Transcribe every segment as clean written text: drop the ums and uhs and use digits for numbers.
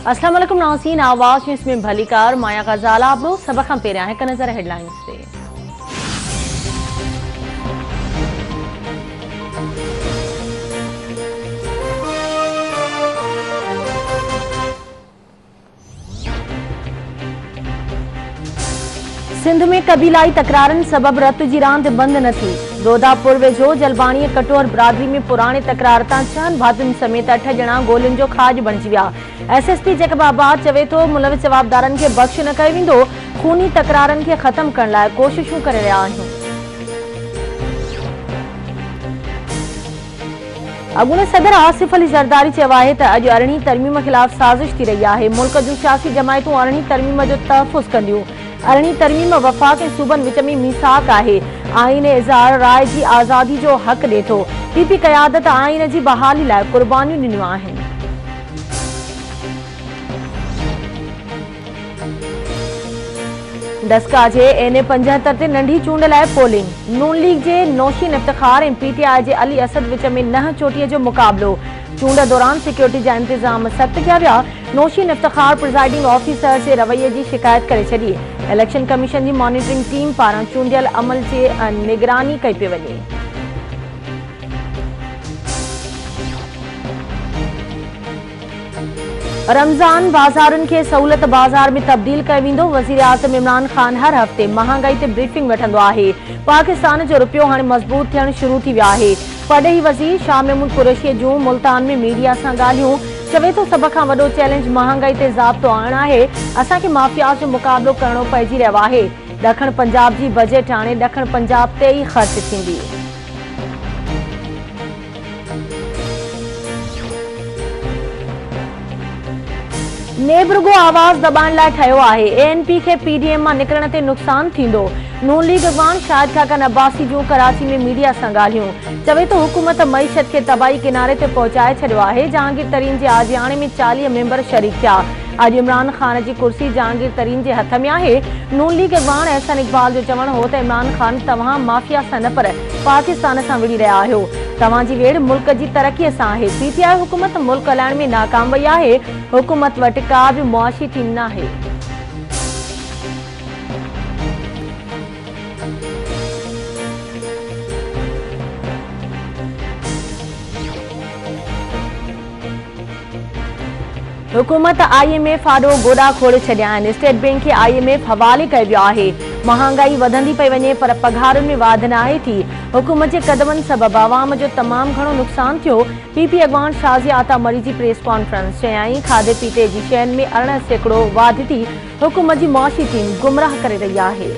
अस्सलाम वालेकुम नाज़रीन, आवाज़ न्यूज़ में भलीकार माया गजाला। आप लोग सब खां पहिरियां हिकु नज़र हेडलाइंस ते। सिंध में कबीलाई तकरारन सबब रत जी रांदि बंद न थी। दोदापुर वेझो जलबाणी कटोर बिरादरी में पुराने तकरार तां 6 भातियुनि समेत 8 ॼणा गोलियुनि जो खाज बणिजी विया। SSP जैकबाबाद चवे थो मुलविस जवाबदारनि खे बख़्श न कयो वेंदो। खूनी तकरारनि खे ख़त्म करण लाइ कोशिशूं करे रहिया आहियूं। अॻूणे सदर आसिफ अली ज़रदारी चयो आहे त अॼु 18हीं तरमीम ख़िलाफ़ साज़िश थी रही आहे। मुल्क जूं सियासी जमायतूं 18हीं तरमीम जो तहफ़ुज़ कंदियूं। 18हीं तरमीम वफ़ाक़ ऐं सूबनि विच में मीसाक आहे। आइन इज़हार राय जी आज़ादी जो हक़ ॾिए थो। PP क़यादत आइन जी बहाली लाइ क़ुर्बानियूं ॾिनियूं आहिनि। डस्का जे NA 75 ते नंढी चूंड लाइ पोलिंग। नून लीग जे नौशीन इफ्तिखार ऐं PTI जे अली असद विच में 9 चोटीअ जो मुक़ाबलो। चूंड दौरान सिक्योरिटी जा इंतजाम सख़्त किया विया। नौशीन इफ्तिखार प्रिज़ाइडिंग ऑफिसर जे रवैये जी शिकायत करे छॾी। इलेक्शन कमीशन जी मॉनिटरिंग टीम पारां चूंडियल अमल जे निगरानी कई पई वञे। रमज़ान बाज़ारुनि खे सहूलियत बाज़ार में तब्दील कयो वेंदो। वज़ीर आज़म इमरान ख़ान हर हफ़्ते महांगाई ते ब्रीफिंग वठंदो आहे। पाकिस्तान जो रुपयो हाणे मज़बूत थियणु शुरू थी वियो आहे। परॾेही वज़ीर शाह महमूद कुरैशी जूं मुल्तान में मीडिया सां ॻाल्हियूं। चवे थो सभ खां वॾो चैलेंज महांगाई ते ज़ाब्तो आणणु आहे। असांखे माफ़िया जो मुक़ाबिलो करणो पइजी रहियो आहे। ॾखण पंजाब जी बजट हाणे ॾखण पंजाब ते ई ख़र्च थींदी। नेब रुगो आवाज़ दॿाइण लाइ ठहियो आहे। ANP खे PDM मां निकिरण ते नुक़सान थींदो। नून लीग अॻवान शाहिद खाकन अब्बासी जूं कराची में मीडिया सां ॻाल्हियूं। चवे थो हुकूमत मईशत खे तबाही किनारे ते पहुचाए छॾियो आहे। जहांगीर तरीन जे आजियाणे में 40 मेंबर शरीक थिया। अॼु इमरान ख़ान जी कुर्सी जहांगीर तरीन जे हथ में आहे। नून लीग अॻवान एहसन इक़बाल जो चवणु हो त इमरान ख़ान तव्हां माफ़िया सां न पर पाकिस्तान सां विड़ी रहिया आहियो। तव्हां जी वेड़ मुल्क जी तरक़ीअ सां आहे। PTI हुकूमत मुल्क हलाइण में नाकाम वई आहे। हुकूमत वटि का बि मुआशी टीम न आहे। हुकूमत IMF आॾो गोॾा खोड़े छॾिया आहिनि। स्टेट बैंक खे IMF हवाले कयो वियो आहे। महांगाई वधंदी पई वञे पर पघारुनि में वाध न आहे थी। हुकूमत जे क़दमनि सबबि आवाम जो तमामु घणो नुक़सान थियो। PP अॻवान शाज़िया आता मरी जी प्रेस कॉन्फ्रेंस चयाईं खाधे पीते जी शयुनि में 18% वाध थी। हुकूमत जी मुआशी टीम गुमराह करे रही आहे।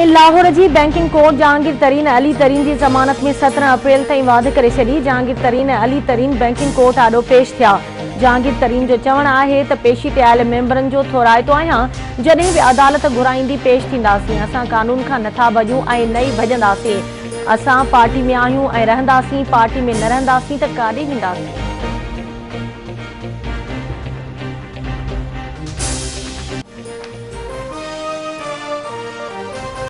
लाहौर जी बैंकिंग कोर्ट जहांगीर तरीन अली तरीन की जमानत में 17 अप्रैल ताईं वाध करे छॾी। जहांगीर तरीन अली तरीन बैंकिंग कोर्ट आॾो पेश थिया। जहांगीर तरीन जो चवणु आहे त पेशी ते आयल मेंबरनि जो थोराइतो आहियां। जॾहिं बि अदालत घुराईंदी पेश थींदासीं। असां कानून खां नथा भॼूं ऐं न ई भॼंदासीं। असां पार्टी में आहियूं ऐं रहंदासीं। पार्टी में न रहंदासीं त काॾे वेंदासीं।